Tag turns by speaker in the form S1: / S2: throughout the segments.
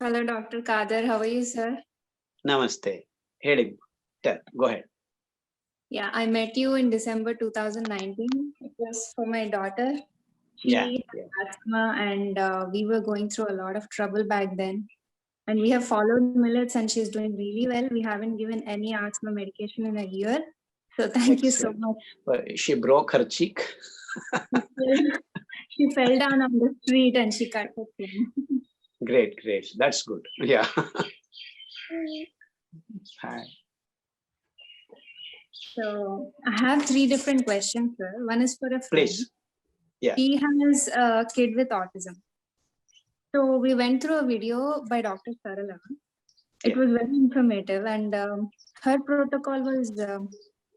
S1: Hello, Dr. Khadar. How are you, sir?
S2: Namaste. Heading. Go ahead.
S1: Yeah, I met you in December 2019. It was for my daughter. She had asthma, and we were going through a lot of trouble back then. And we have followed millets, and she's doing really well. We haven't given any asthma medication in a year. So thank you so much.
S2: She broke her cheek.
S1: She fell down on the street and she cut her chin.
S2: Great. That's good. Yeah. Hi.
S1: So I have 3 different questions, sir. One is for a friend.
S2: Please. Yeah.
S1: He has a kid with autism. So we went through a video by Dr. Sarala. It was very informative, and her protocol was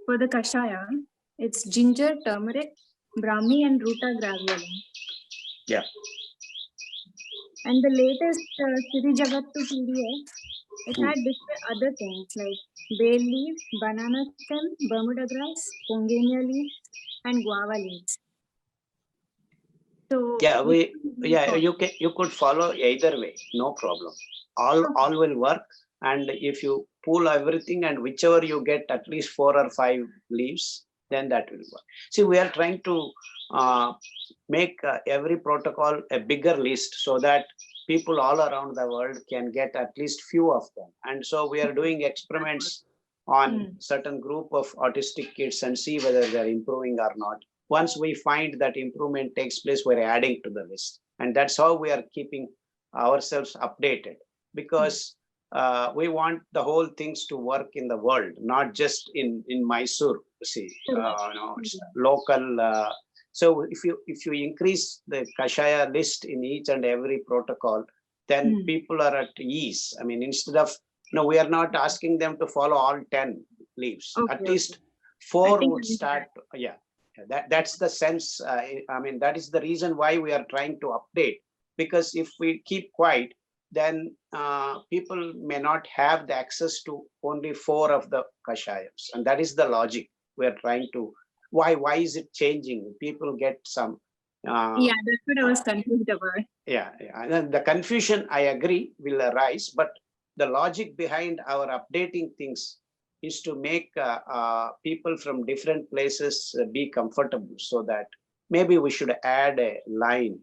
S1: for the kashaya. It's ginger, turmeric, brahmi, and ruta graviolum.
S2: Yeah.
S1: And the latest Siri Jagattu PDF, it had different other things like bay leaf, banana stem, Bermuda grass, pongenia leaf, and guava leaves. So
S2: you could follow either way, no problem. All will work, and if you pull everything and whichever you get at least 4 or 5 leaves, then that will work. See, we are trying to make every protocol a bigger list so that people all around the world can get at least few of them. And so we are doing experiments on certain group of autistic kids and see whether they're improving or not. Once we find that improvement takes place, we're adding to the list. And that's how we are keeping ourselves updated, because we want the whole things to work in the world, not just in Mysore. See, it's local. So if you increase the kashaya list in each and every protocol, then people are at ease. I mean, instead of, we are not asking them to follow all 10 leaves. At least 4 would start. Yeah. That's the sense. I mean, that is the reason why we are trying to update, because if we keep quiet, then people may not have the access to only 4 of the kashayams. And that is the logic we are trying to. Why is it changing? People get some.
S1: Yeah, that's what I was confused about.
S2: Yeah. And the confusion, I agree, will arise, but the logic behind our updating things is to make people from different places be comfortable, so that maybe we should add a line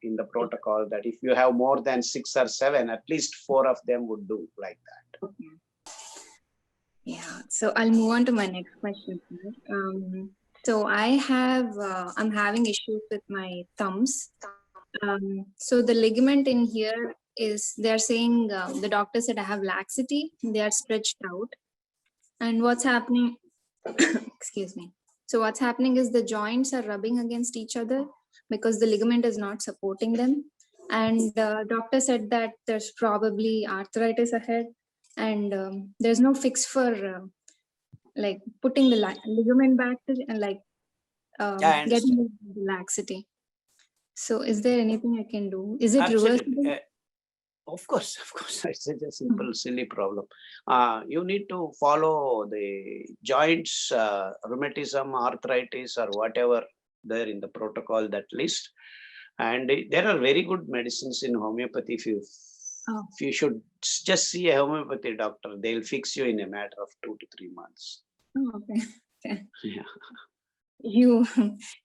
S2: in the protocol that if you have more than 6 or 7, at least 4 of them would do like that.
S1: Okay. Yeah, so I'll move on to my next question. So I'm having issues with my thumbs. So the ligament in here is, they're saying, the doctor said I have laxity, they are stretched out. And what's happening, excuse me. So what's happening is the joints are rubbing against each other because the ligament is not supporting them. And the doctor said that there's probably arthritis ahead, and there's no fix for like putting the ligament back to getting the laxity. So is there anything I can do? Is it reversible?
S2: Of course. It's a simple, silly problem. You need to follow the joints, rheumatism, arthritis, or whatever there in the protocol, that list. And there are very good medicines in homeopathy. If you should just see a homeopathy doctor, they'll fix you in a matter of 2 to 3 months.
S1: Oh, okay.
S2: Yeah.
S1: You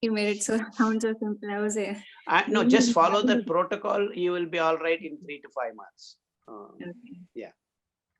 S1: made it so sound so simple. I was there.
S2: No, just follow the protocol. You will be all right in 3 to 5 months.
S1: Okay.
S2: Yeah.